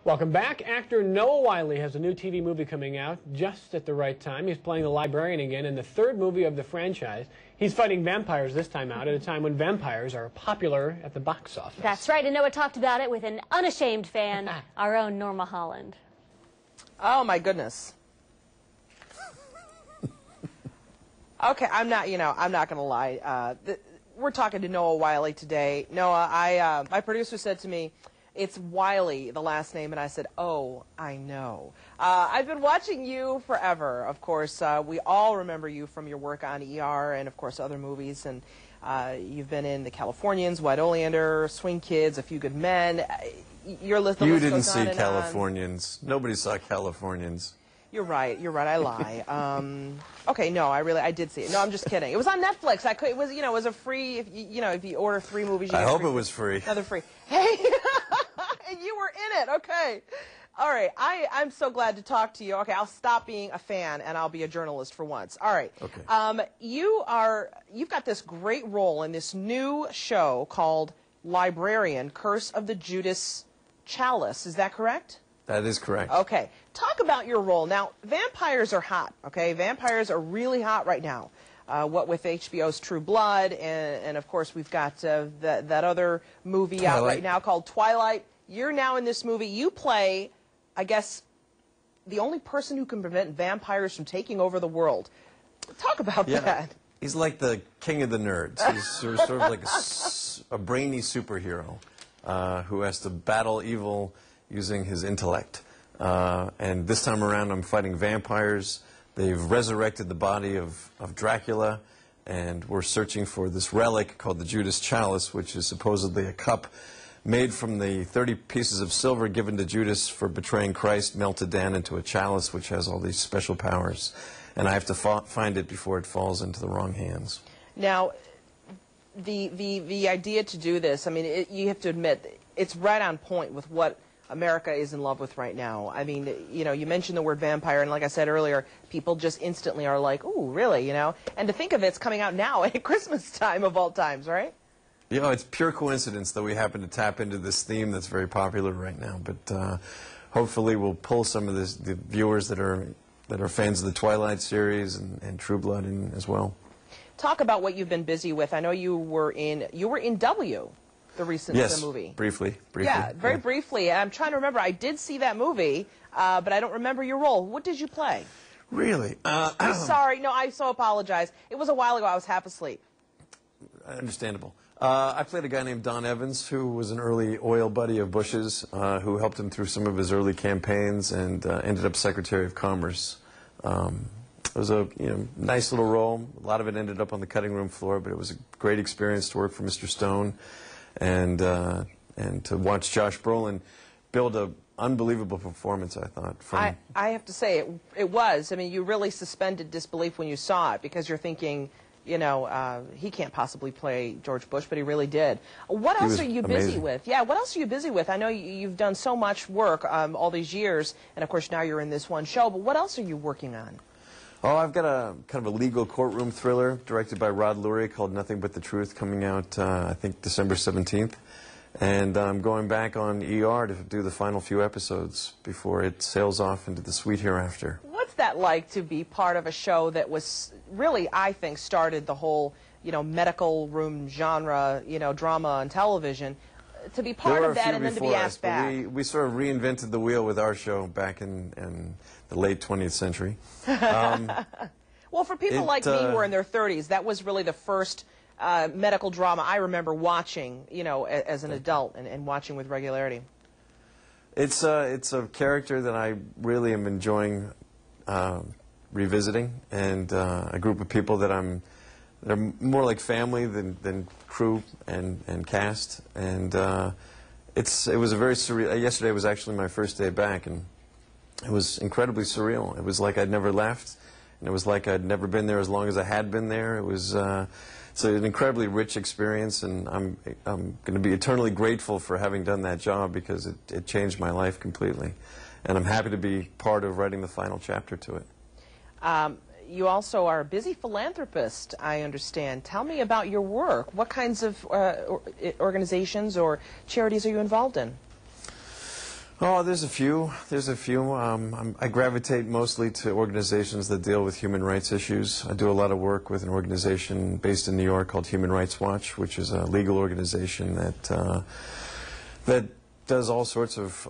Welcome back. Actor Noah Wyle has a new TV movie coming out just at the right time. He's playing the Librarian again in the third movie of the franchise. He's fighting vampires this time out at a time when vampires are popular at the box office. That's right, and Noah talked about it with an unashamed fan, our own Norma Holland. Oh my goodness. Okay, I'm not going to lie. We're talking to Noah Wyle today. Noah, my producer said to me, it's Wiley, the last name, and I said, oh, I know. I've been watching you forever, of course. We all remember you from your work on ER and, of course, other movies. And you've been in The Californians, White Oleander, Swing Kids, A Few Good Men. Your list You goes didn't see on and Californians. Nobody saw Californians. You're right, I lie. Okay, no, I did see it. No, I'm just kidding. It was on Netflix. It was, it was a free, if you order 3 movies, you I get hope free, it was free. Another free. Hey, and you were in it, okay. All right, I'm so glad to talk to you. Okay, I'll stop being a fan and I'll be a journalist for once. All right. Okay. You've got this great role in this new show called Librarian, Curse of the Judas Chalice. Is that correct? That is correct. Okay. Talk about your role. Now, vampires are hot, okay? Vampires are really hot right now. What with HBO's True Blood, and of course, we've got that other movie out right now called Twilight. You're now in this movie. You play, I guess, the only person who can prevent vampires from taking over the world. Talk about that. He's like the king of the nerds. He's sort of like a brainy superhero who has to battle evil using his intellect. And this time around, I'm fighting vampires. They've resurrected the body of Dracula, and we're searching for this relic called the Judas Chalice, which is supposedly a cup made from the 30 pieces of silver given to Judas for betraying Christ, melted down into a chalice, which has all these special powers. And I have to find it before it falls into the wrong hands. Now, the idea to do this, I mean, you have to admit, it's right on point with what America is in love with right now. I mean, you mentioned the word vampire, and like I said earlier, people just instantly are like, ooh, really, And to think of it's coming out now at Christmas time of all times, right? It's pure coincidence that we happen to tap into this theme that's very popular right now. But hopefully we'll pull some of the viewers that are fans of the Twilight series and True Blood in as well. Talk about what you've been busy with. I know you were in W. The recent movie. Yes, briefly. Yeah, very briefly. I'm trying to remember. I did see that movie, but I don't remember your role. What did you play? Really? I'm sorry. No, I so apologize. It was a while ago. I was half asleep. Understandable. I played a guy named Don Evans, who was an early oil buddy of Bush's, who helped him through some of his early campaigns and ended up Secretary of Commerce. It was a nice little role. A lot of it ended up on the cutting room floor, but it was a great experience to work for Mr. Stone. And to watch Josh Brolin build an unbelievable performance, I thought. I have to say, it was. I mean, you really suspended disbelief when you saw it, because you're thinking, he can't possibly play George Bush, but he really did. What else are you busy with? Yeah, what else are you busy with? I know you've done so much work all these years, and of course now you're in this one show, but what else are you working on? Oh, I've got a kind of a legal courtroom thriller directed by Rod Lurie called Nothing But the Truth, coming out, I think, December 17th. And I'm going back on ER to do the final few episodes before it sails off into the sweet hereafter. What's that like to be part of a show that was really, I think, started the whole, medical room genre, drama on television? To be part of that and then to be asked back. We sort of reinvented the wheel with our show back in the late 20th century. Well, for people like me who are in their 30s, that was really the first medical drama I remember watching, as an adult and watching with regularity. It's a character that I really am enjoying revisiting, and a group of people that they're more like family than crew and cast, and it was a very surreal. Yesterday was actually my first day back, and it was incredibly surreal. It was like I'd never left, and it was like I'd never been there as long as I had been there. It was it's an incredibly rich experience, and I'm going to be eternally grateful for having done that job, because it changed my life completely, and I'm happy to be part of writing the final chapter to it. You also are a busy philanthropist, I understand. Tell me about your work. What kinds of organizations or charities are you involved in? Oh, there's a few. There's a few. I gravitate mostly to organizations that deal with human rights issues. I do a lot of work with an organization based in New York called Human Rights Watch, which is a legal organization that does all sorts of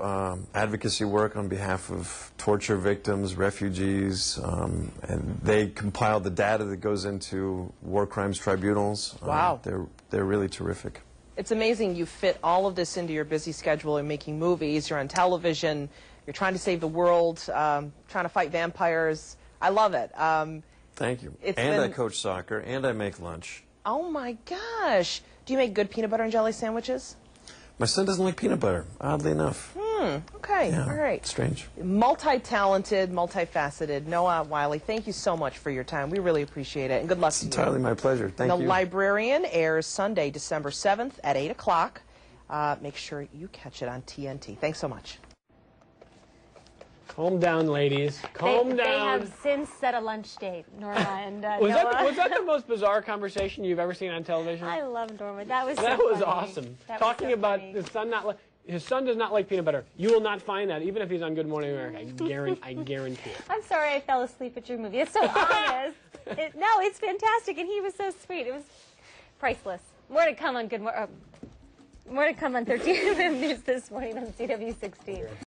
advocacy work on behalf of torture victims, refugees, and they compile the data that goes into war crimes tribunals. Wow. They're really terrific. It's amazing you fit all of this into your busy schedule. You're making movies, you're on television, you're trying to save the world, trying to fight vampires. I love it. Thank you. And I coach soccer, and I make lunch. Oh my gosh. Do you make good peanut butter and jelly sandwiches? My son doesn't like peanut butter, oddly enough. Okay, Yeah, all right. strange. Multi-talented, multifaceted. Noah Wyle, thank you so much for your time. We really appreciate it, and good luck to you. It's entirely my pleasure. Thank you. The Librarian airs Sunday, December 7th at 8 o'clock. Make sure you catch it on TNT. Thanks so much. Calm down, ladies. Calm down. They have since set a lunch date, Norma and Was Noah. that the most bizarre conversation you've ever seen on television? I love Norma. That was That so was funny. awesome. That Talking was so about funny. his son does not like peanut butter. You will not find that, even if he's on Good Morning America. I guarantee it. I'm sorry I fell asleep at your movie. It's so honest. No, it's fantastic, and he was so sweet. It was priceless. More to come on more to come on 13 News this morning on CW16.